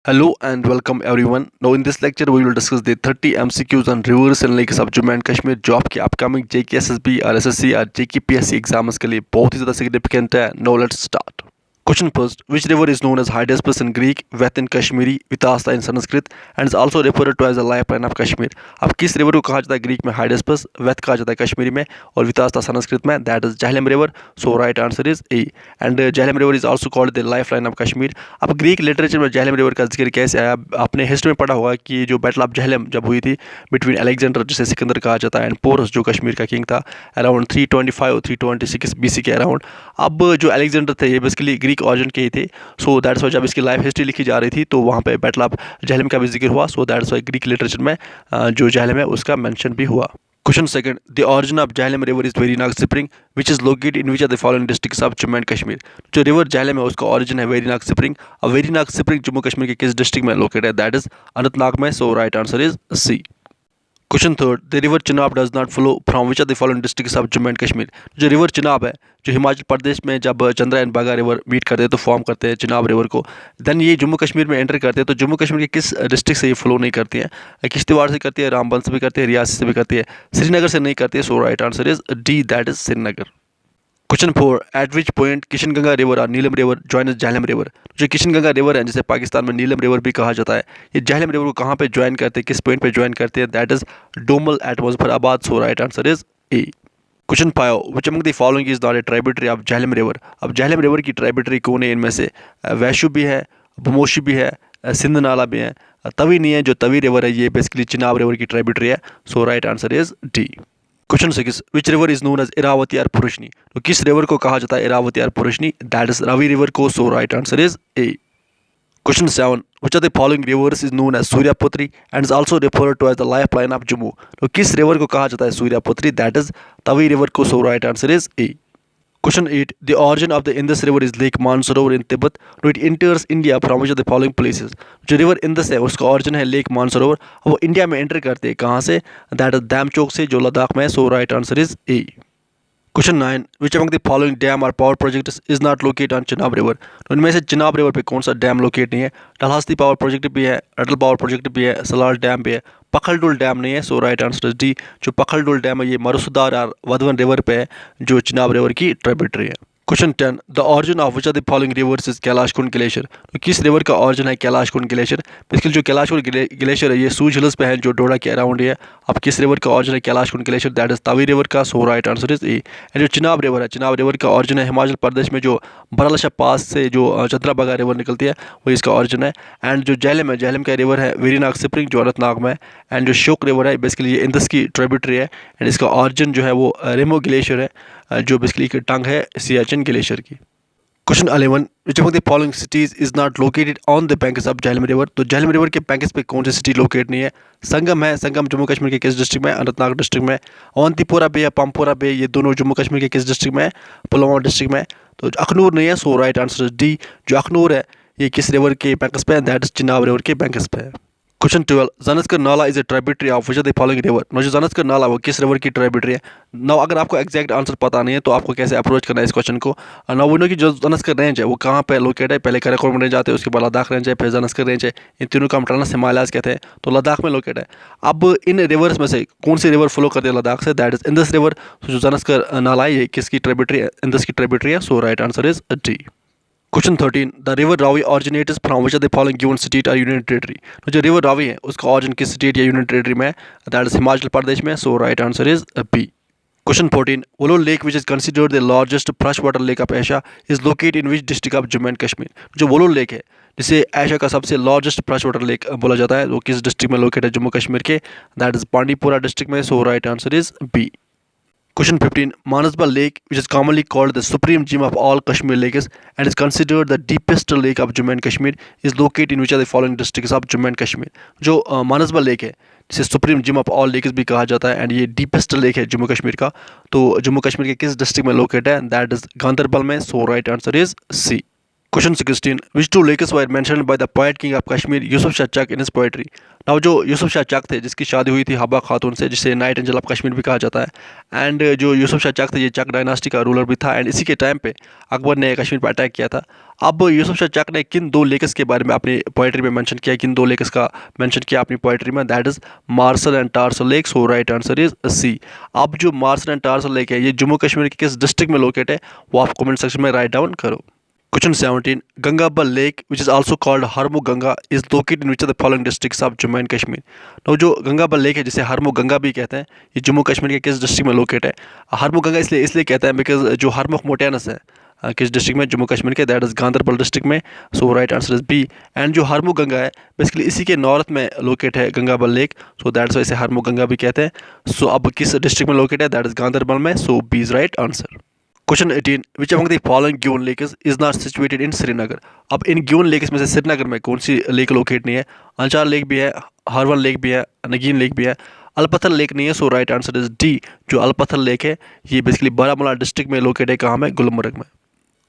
Hello and welcome everyone. Now in this lecture we will discuss the 30 MCQs on rivers and lakes of Jammu and Kashmir जो आपके upcoming JKSSB और SSC और JKPSC exams के लिए बहुत ही ज़्यादा significant है. Now let's start. Question first: which river is known as Hydaspes in Greek, Veth in Kashmiri, Vitasta in Sanskrit, and is also referred to as the lifeline of Kashmir? अब किस river को कहा जाता है Greek में हाइडेस्पस, width कहा जाता है कश्मीरी में और वितास्ता संस्कृत में? That is Jhelum river. So right answer is A. And Jhelum river is also called the lifeline of Kashmir. अब ग्रीक लिटरेचर में झेलम रिवर का जिक्र कैसे आया? आपने हिस्ट्री में पढ़ा होगा कि जो बैटल ऑफ झेलम जब हुई थी बिटवीन अलेक्जेंडर, जिसे सिकंदर कहा जाता है, एंड पोरस जो कश्मीर का किंग था, अराउंड 325 326 BC के अराउंड. अब जो अलेक्जेंडर थे ये बेसिकली ग्रीक ऑरिजिन के ही थे. सो दैट्स वाई जब इसकी लाइफ हिस्ट्री लिखी जा रही थी तो वहाँ पे बैटल ऑफ झेलम का भी जिक्र हुआ. So that's why Greek literature में जो झेलम है उसका मेंशन भी हुआ. Question second: the origin of Jhelum River is Verinag Spring, which is located in which of the following districts of Jammu and Kashmir? जो रिवर झेलम है उसका origin है वेरीनाग स्प्रिंग. अब वेरीनाग स्प्रिंग जम्मू कश्मीर के किस डिस्ट्रिक्ट में लोकेटेड है? दैट इज अनंतनाग में. So right answer is C. Question third: the river Chenab does not flow from which of the following districts of Jammu and Kashmir? जो रिवर चिनाब है जो हिमाचल प्रदेश में जब Chandra and Bhaga river meet करते हैं तो फॉर्म करते हैं चिनाब रिवर को, देन ये जम्मू कश्मीर में एंटर करते हैं. तो जम्मू कश्मीर के किस डिस्ट्रिक्ट से ये फ्लो नहीं करती है? किश्तवाड़ से करती है, रामबन से भी करती है, रियासी से भी करती है, श्रीनगर से नहीं करती है. So right answer is D, that is Srinagar. Question 4: at which point Kishanganga river और Neelum river join Jhelum river? जो किशनगंगा रिवर है जिसे पाकिस्तान में नीलम रिवर भी कहा जाता है, ये झेलम रिवर को कहाँ पे ज्वाइन करते हैं, किस पॉइंट पे ज्वाइन करते हैं? That is Domel at Muzaffarabad. So right answer is A. Question 5: which among the following is not a tributary of Jhelum river? अब झेलम रिवर की ट्राइब्यूटरी कौन है इनमें से? वैशु भी है, बमोशी भी है, सिंध नाला भी है, तवी नहीं है. जो तवी रिवर है ये बेसिकली चिनाब रिवर की ट्राइब्यूटरी है. So right answer is D. Question 6: which river is known as Iravati और पुरुषनी? तो किस रिवर को कहा जाता है इरावती और Parushni? That is Ravi river को. So right answer is A. Question 7: which of the following rivers is known as Suryaputri and is also referred to as the lifeline of Jammu? तो किस रिवर को कहा जाता है Suryaputri? That is Tawi river को. So right answer is A. Question 8: the origin of the Indus River is Lake Mansarovar in Tibet. No, it enters India from which of the following places? जो river Indus है उसका origin है lake Mansarovar. वो India में enter करते हैं कहाँ से? दैट इज डैमचोक से जो लद्दाख में है. So right answer is A. Question 9: which among the following dam और power projects is not locate on Chenab river? तो इनमें से चिनाब रिवर पे कौन सा डैम लोकेट नहीं है? डलहस्ती पावर प्रोजेक्ट भी है, अटल पावर प्रोजेक्ट भी है, सलाल डैम भी है, पखलडुल डैम नहीं है. So right answer is D. जो पखलडुल डैम है ये मरुसुदार और वधवन रिवर पे है जो चिनाब रिवर की ट्रिब्यूटरी है. Question 10: the origin of which of the following rivers is Kailash Kund glacier? तो किस रिवर का ऑरिजिन है कैलाश कुंड ग्लेशियर? बेसिकली जो कैलाश कुंड ग्लेशियर है ये सूज हिल्स पे है जो डोडा के अराउंड है. अब किस रिवर का ऑरिजिन है Kailash Kund glacier? That is Tawi river का. So right answer is A. And जो चिनाब रिवर है, चिनाब रिवर का ऑरिजिन है हिमाचल प्रदेश में जो बरलशा पास से जो चंद्राबागा रिवर निकलती है वो इसका ऑरिजिन है. एंड जो झेलम है, झेलम का रिवर है वेरीनाग स्प्रिंग जो अनंतनाग में है. एंड जो शोक रिवर है बेसिकली ये इंदस की ट्रिब्यूटरी है एंड इसका ऑरिजिन जो है वो रेमो ग्लेशियर है जो बेसिकली एक टंग है सियाचिन ग्लेशियर की. Question 11: which of the following cities is not located on the banks of Jhelum river? तो झेलम रिवर के बैंक्स पे कौन सी सिटी लोकेट नहीं है? संगम है, संगम जम्मू कश्मीर के किस डिस्ट्रिक्ट में? अनंतनाग डिस्ट्रिक्ट में. अवंतीपोरा बे या पंपोरा बे ये दोनों जम्मू कश्मीर के किस डिस्ट्रिक्ट में? पुलवामा डिस्ट्रिक्ट में. तो अखनूर नहीं है. So right answer is D. जो अखनूर है ये किस रिवर के बैंक्स पे है? दैट इज चिनाब रिवर के बैंक्स पे है. क्वेश्चन 12: ज़नस्कर नाला is a tributary of which of the following river? जो ज़नस्कर नाला वो किस रिवर की ट्रिब्यूटरी है? नाउ अगर आपको एग्जैक्ट आंसर पता नहीं है तो आपको कैसे अप्रोच करना है इस क्वेश्चन को? नाउ वो नो कि जो ज़नस्कर रेंज है वो कहाँ पे लोकेट है? पहले कराकोरम रेंज आते हैं, उसके बाद लद्दाख रेंज है, फिर ज़नस्कर रेंज है. इन तीनों का हम ट्रांस हिमालयाज कहते हैं. तो लद्दाख में लोकेट है. अब इन रिवर्स में से कौन सी रिवर फ्लो करती है लद्दाख से? That is Indus river. जो ज़नस्कर नाला है ये किसकी ट्रिब्यूटरी है? इंदस की ट्रिब्यूटरी है. So right answer is D. Question 13: the river Ravi originates from which of the following given state और यूनियन टेरिटरी? तो जो रिवर रावी है उसका ऑरिजिन किस स्टेट या यूनियन टेरिटरी में है? दैट इज हिमाचल प्रदेश में. So right answer is B. Question 14: Wular lake which is considered the largest fresh water lake of Asia is located in which district of Jammu and Kashmir? जो Wular lake है जिसे Asia का सबसे largest fresh water lake बोला जाता है वो किस डिस्ट्रिक्ट में लोकेट है जम्मू कश्मीर के? दैट इज बांडीपुरा डिस्ट्रिक्ट में. So right answer is B. Question 15: Manasbal Lake, which is commonly called the supreme gem of all Kashmir lakes and is considered the deepest lake of Jammu and Kashmir, is located in which of the following districts of Jammu and Kashmir? जो Manasbal lake है जिसे supreme gem of all lakes भी कहा जाता है and ये deepest lake है जम्मू कश्मीर का. तो जम्मू कश्मीर के किस डिस्ट्रिक्ट में लोकेट है? दैट इज गांधरबल में. So right answer is C. Question 16. Which two lakes were mentioned by the poet king of Kashmir, Yusuf Shah Chak, in his poetry? Now जो यूसुफ शाह चक थे, जिसकी शादी हुई थी हब्बा खातून से, जिसे नाइट एंजल ऑफ कश्मीर भी कहा जाता है, एंड जो यूसुफ शाह चक थे, ये चक डायनास्टी का रूलर भी था, एंड इसी के टाइम पे अकबर ने कश्मीर पर अटैक किया था। अब यूसुफ शाह चक ने किन दो लेक्स के बारे में अपनी पोइट्री में मेंशन किया, किन दो लेक्स का मेंशन किया अपनी पोइट्री में? That is Marsar and Tarsar lake. So right answer is C. अब जो मार्सल एंड टार्सल लेक है, ये जम्मू कश्मीर के किस डिस्ट्रिक्ट में लोकेट है, वो आप कमेंट सेक्शन में राइट डाउन करो। Question 17. Gangabal Lake, which is also called Harmu Ganga, is located in which of the following districts of Jammu and Kashmir? Now जो गंगाबल लेक है, जिसे हरमू गंगा भी कहते हैं, ये जम्मू कश्मीर के किस डिस्ट्रिक्ट में लोकेट है? हरमू गंगा इसलिए कहते हैं बिकॉज जो हरमुख मोटेनस है किस डिस्ट्रिक्ट में? जम्मू कश्मीर के, दैट इज गांधरबल डिस्ट्रिक्ट में। So right answer is B. And जो हरमू गंगा है, बेसिकली इसी के नॉर्थ में लोकेट है Gangabal lake, so that's why इसे हरमू गंगा भी कहते हैं। सो अब किस डिस्ट्रिक्ट में लोकेट है? दैट इज गांधरबल में। So B is right answer. Question 18. Which among the following given lakes is not situated in Srinagar? अब इन given lakes में से श्रीनगर में कौन सी लेक लोकेट नहीं है? अंचार लेक भी है, हरवन लेक भी है, नगीन लेक भी है, अलपत्थर लेक नहीं है। So right answer is D. जो अलपत्थर लेक है, ये बेसिकली बारामूला डिस्ट्रिक्ट में लोकेट है, कहाँ में? गुलमर्ग में।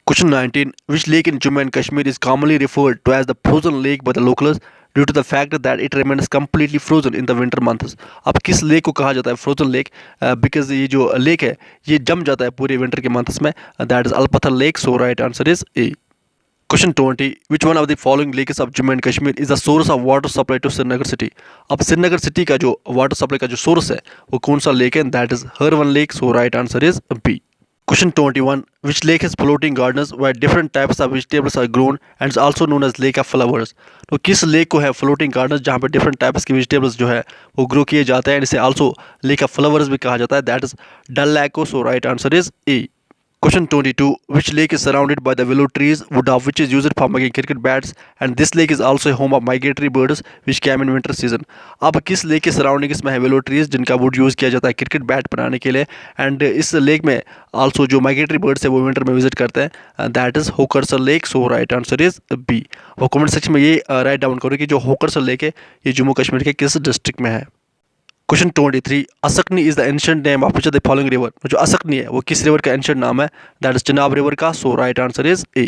Question 19. Which lake in Jammu and Kashmir is commonly referred to as the frozen lake by the locals due to the fact that it remains completely frozen in the winter months? अब किस lake को कहा जाता है frozen lake? Because ये जो lake है, ये जम जाता है पूरे विंटर के मंथ्स में, that is Alpather lake. So right answer is A. Question 20. Which one of the following lakes of Jammu and Kashmir is the source of water supply to Srinagar city? अब Srinagar city का जो water supply का जो source है, वो कौन सा lake है? That is Harwan lake. So right answer is B. Question 21. Which lake has floating gardens where different types of vegetables are grown and is also known as lake of flowers? तो किस lake को है floating gardens जहाँ पे different types की vegetables जो है वो ग्रो किए जाते हैं, इसे आल्सो लेक ऑफ फ्लावर्स भी कहा जाता है, that is Dal lake. So right answer is A. Question 22. Which lake is surrounded by the willow trees, wood of which is used for making cricket bats, and this lake is also a home of migratory birds which came in winter season? अब किस lake के surroundings में है willow trees, जिनका would use किया जाता है cricket bat बनाने के लिए, एंड इस लेक में आल्सो जो माइग्रेटरी बर्ड्स है वो विंटर में विजिट करते हैं, that is Hokersar lake. So right answer is B. वो कमेंट सेक्शन में ये राइट डाउन करो कि जो होकरसर लेक है, ये जम्मू कश्मीर के किस डिस्ट्रिक्ट में है। Question 23. Asakni is the ancient name of which of the following river? जो असकनी है वो किस रिवर का एंशिएंट नाम है? दैट इज चिनाब रिवर का। So right answer is A.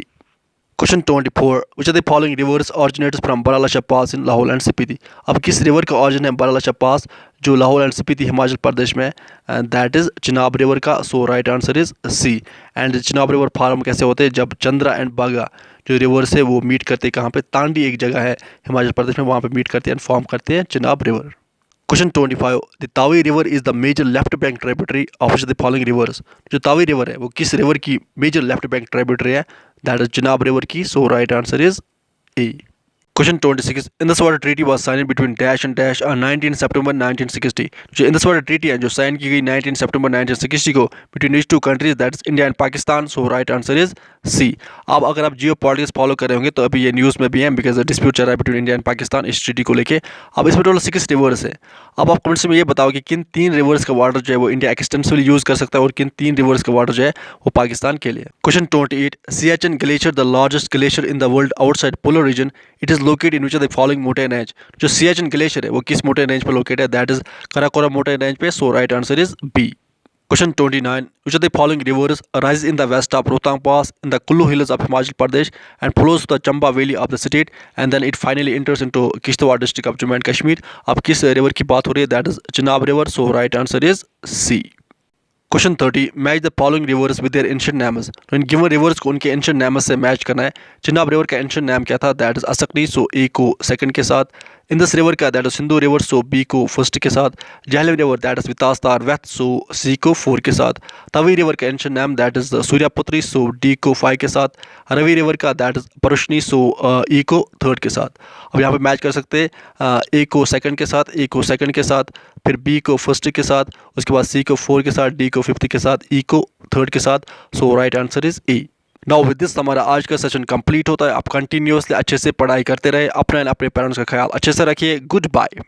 Question 24. Which of the following rivers originates from Barala Pass in Lahore and Spiti? अब किस रिवर का ऑरिजिन है बाराला पास जो लाहौर एंड स्पीति हिमाचल प्रदेश में? दैट इज चिनाब रिवर का। So right answer is C. And Chenab river form कैसे होते हैं? जब चंद्रा एंड बागा जो रिवर्स है वो मीट करते हैं, कहाँ पे? तांडी एक जगह है हिमाचल प्रदेश में, वहाँ पे मीट करते हैं एंड फॉर्म करते हैं Chenab river. Question 25. The Tawi River is the major left bank tributary of which of the following rivers? जो तावी रिवर है वो किस रिवर की मेजर लेफ्ट बैंक ट्रिब्यूटरी है? दैट इज चिनाब रिवर की। So right answer is A. Question 26. Indus Water Treaty was signed between dash and dash on 19 September 1960. जो Indus water treaty है जो साइन की गई 19 सितंबर 1960 को between these two countries, that is India and Pakistan. So right answer is C. अब अगर आप जियो politics follow कर रहे होंगे तो अभी ये न्यूज़ में भी है बिकॉज डिस्प्यूट चल रहा है बिटवीन इंडिया एंड पाकिस्तान इस ट्रीटी को लेके। अब इसमें टोटल 6 रिवर्स है। अब आप कमेंट्स में ये बताओ कि किन 3 रिवर्स का वाटर जो है वो इंडिया एक्सटेंसिवली यूज़ कर सकता है और किन 3 रिवर्स का वाटर जो है वो पाकिस्तान के लिए। Question 28. Siachen Glacier, the largest glacier in the world outside polar region, it is located in which of the following mountain range? जो सियाचिन ग्लेशियर है वो किस मोटेन रेंज पर लोकेट है? That is Karakoram mountain range पे। So right answer is B. Question 29. Which of the following rivers rises in the west of Rohtang Pass in the Kullu Hills of Himachal Pradesh and flows to the Chamba Valley of the state and then it finally enters into Kishtwar district of Jammu and Kashmir? अब किस river की बात हो रही है? That is Chenab river. So right answer is C. Question 30. Match the following rivers with their ancient names. तो in given reverse को उनके एंशिएंट नाम्स से मैच करना है। चिनाब रिवर का एंशिएंट नाम क्या था? That is असकनी। सो ए को सेकंड के साथ। इंदस रिवर का that is Sindhu river. So B को फर्स्ट के साथ। Jhelum river that is Vitasta or Veth. So C को 4 के साथ। तवी रिवर का एंशिएंट नाम that is Suryaputri. So D को 5 के साथ। रवि रिवर का that is Parushni. So E को 3rd के साथ। अब यहाँ पे मैच कर सकते हैं ए को सेकंड के साथ, ए को सेकंड के साथ, फिर बी को फर्स्ट के साथ, उसके बाद सी को 4 के साथ, डी को 5th के साथ, ई को 3rd के साथ। So right answer is A. Now with this हमारा आज का सेशन कंप्लीट होता है। आप कंटिन्यूसली अच्छे से पढ़ाई करते रहे, अपने पेरेंट्स का ख्याल अच्छे से रखिए। Good bye.